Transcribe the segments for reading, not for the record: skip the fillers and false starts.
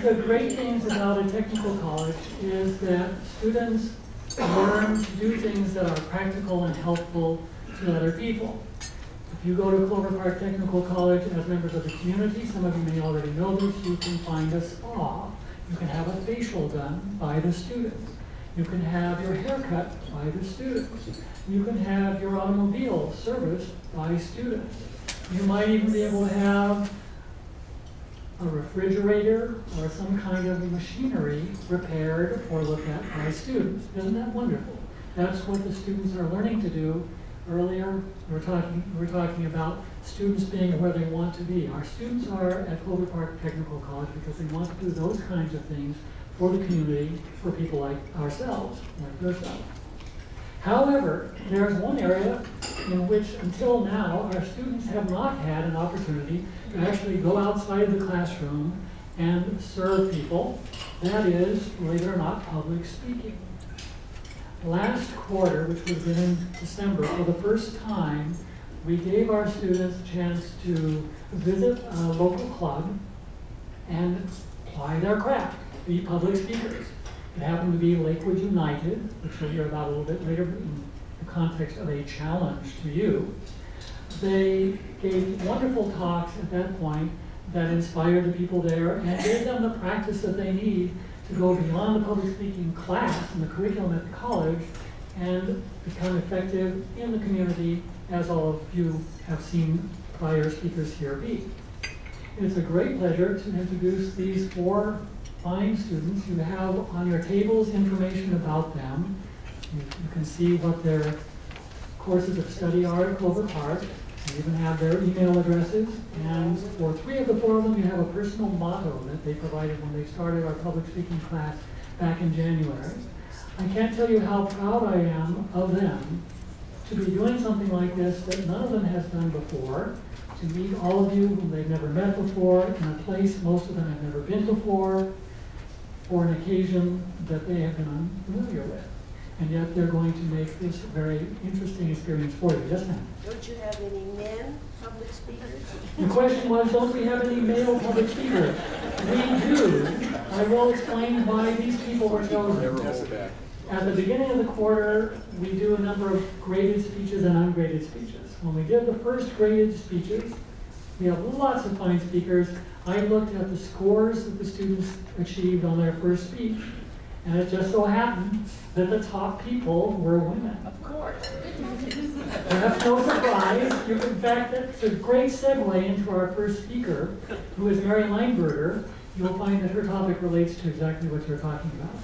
the great things about a technical college is that students learn to do things that are practical and helpful to other people. If you go to Clover Park Technical College as members of the community, some of you may already know this, you can find a spa. You can have a facial done by the students. You can have your hair cut by the students. You can have your automobile serviced by students. You might even be able to have a refrigerator or some kind of machinery repaired or looked at by students. Isn't that wonderful? That's what the students are learning to do. Earlier, we were talking about students being where they want to be. Our students are at Clover Park Technical College because they want to do those kinds of things for the community, for people like ourselves, like yourself. However, there's one area in which until now our students have not had an opportunity to actually go outside the classroom and serve people. That is, believe it or not, public speaking. Last quarter, which was in December, for the first time, we gave our students a chance to visit a local club and apply their craft, be public speakers. It happened to be Lakewood United, which we'll hear about a little bit later in the context of a challenge to you. They gave wonderful talks at that point that inspired the people there and gave them the practice that they need to go beyond the public speaking class and the curriculum at the college and become effective in the community, as all of you have seen prior speakers here be. It's a great pleasure to introduce these four fine students. You have on your tables information about them. You can see what their courses of study are at Clover Park. You even have their email addresses. And for three of the four of them, you have a personal motto that they provided when they started our public speaking class back in January. I can't tell you how proud I am of them to be doing something like this that none of them has done before, to meet all of you whom they've never met before in a place most of them have never been before, for an occasion that they have been unfamiliar with. And yet they're going to make this a very interesting experience for you. Yes, ma'am? Don't you have any men public speakers? The question was, don't we have any male public speakers? We do. I will explain why these people were chosen. At the beginning of the quarter, we do a number of graded speeches and ungraded speeches. When we did the first graded speeches, we have lots of fine speakers. I looked at the scores that the students achieved on their first speech, and it just so happened that the top people were women. Of course. Perhaps no surprise. In fact, that's a great segue into our first speaker, who is Mary Lineberger. You'll find that her topic relates to exactly what you're talking about.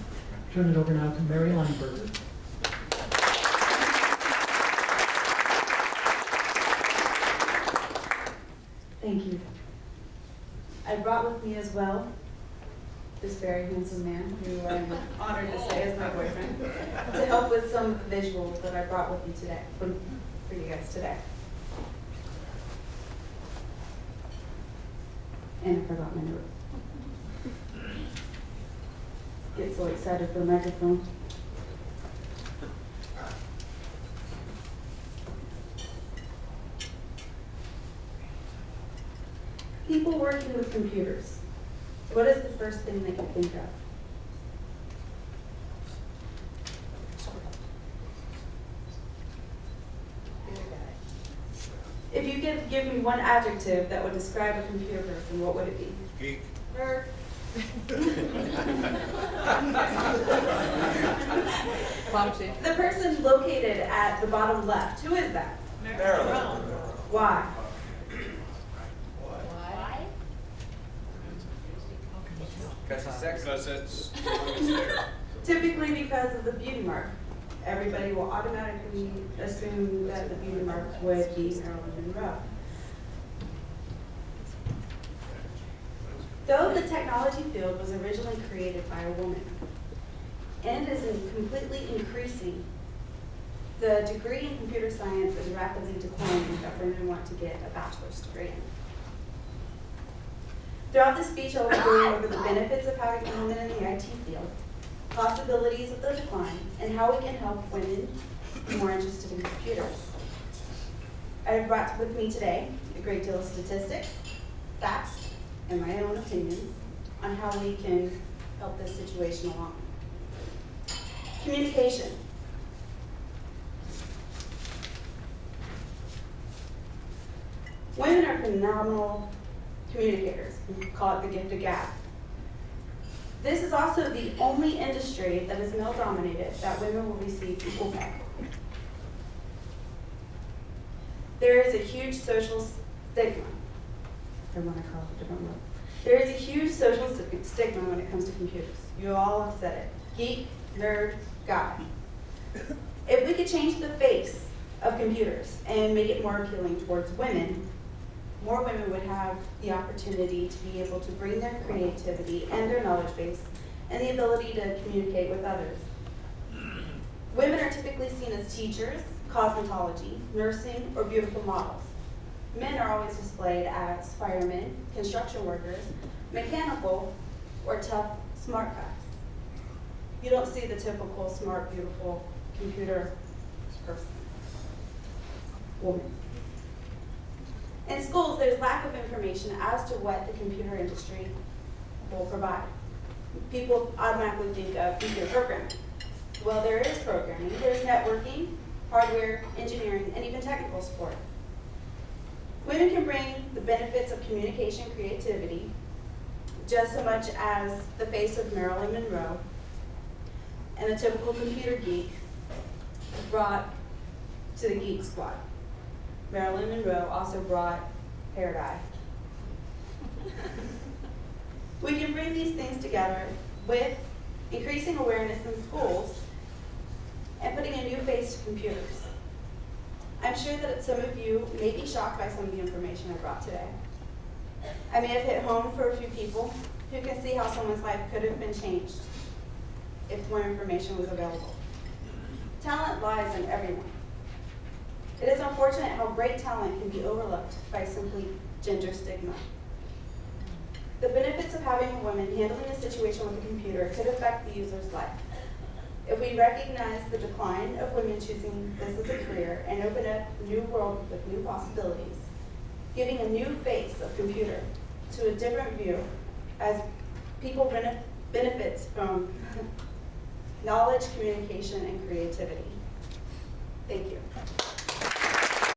Turn it over now to Mary Lineberger. Thank you. I brought with me as well this very handsome man, who I'm honored to say is my boyfriend, to help with some visuals that I brought with me today, for you guys today. And I forgot my note. Get so excited for the microphone. People working with computers. What is the first thing that you think of? If you could give me one adjective that would describe a computer person, what would it be? Geek. Nerd. The person located at the bottom left, who is that? Maryland. Why? Because it's there. Typically because of the beauty mark. Everybody will automatically assume that the beauty mark would be Marilyn Monroe. Though the technology field was originally created by a woman, and is completely increasing, the degree in computer science is rapidly declining that women want to get a bachelor's degree in. Throughout this speech, I'll be going over the benefits of having a woman in the IT field, possibilities of the decline, and how we can help women be more interested in computers. I have brought with me today a great deal of statistics, facts, and my own opinions. on how we can help this situation along. Communication. Women are phenomenal communicators. We call it the gift of gab. This is also the only industry that is male-dominated that women will receive equal pay. There is a huge social stigma. I want to call it a different word. There is a huge social stigma when it comes to computers. You all have said it. Geek, nerd, guy. If we could change the face of computers and make it more appealing towards women, more women would have the opportunity to be able to bring their creativity and their knowledge base and the ability to communicate with others. Women are typically seen as teachers, cosmetology, nursing, or beautiful models. Men are always displayed as firemen, construction workers, mechanical, or tough, smart guys. You don't see the typical smart, beautiful computer person, woman. In schools, there's lack of information as to what the computer industry will provide. People automatically think of computer programming. Well, there is programming. There's networking, hardware, engineering, and even technical support. Women can bring the benefits of communication creativity just as much as the face of Marilyn Monroe and the typical computer geek brought to the Geek Squad. Marilyn Monroe also brought hair dye. We can bring these things together with increasing awareness in schools and putting a new face to computers. I'm sure that some of you may be shocked by some of the information I brought today. I may have hit home for a few people who can see how someone's life could have been changed if more information was available. Talent lies in everyone. It is unfortunate how great talent can be overlooked by simply gender stigma. The benefits of having a woman handling a situation with a computer could affect the user's life. If we recognize the decline of women choosing this as a career and open up a new world with new possibilities, giving a new face of computer to a different view as people benefits from knowledge, communication, and creativity. Thank you.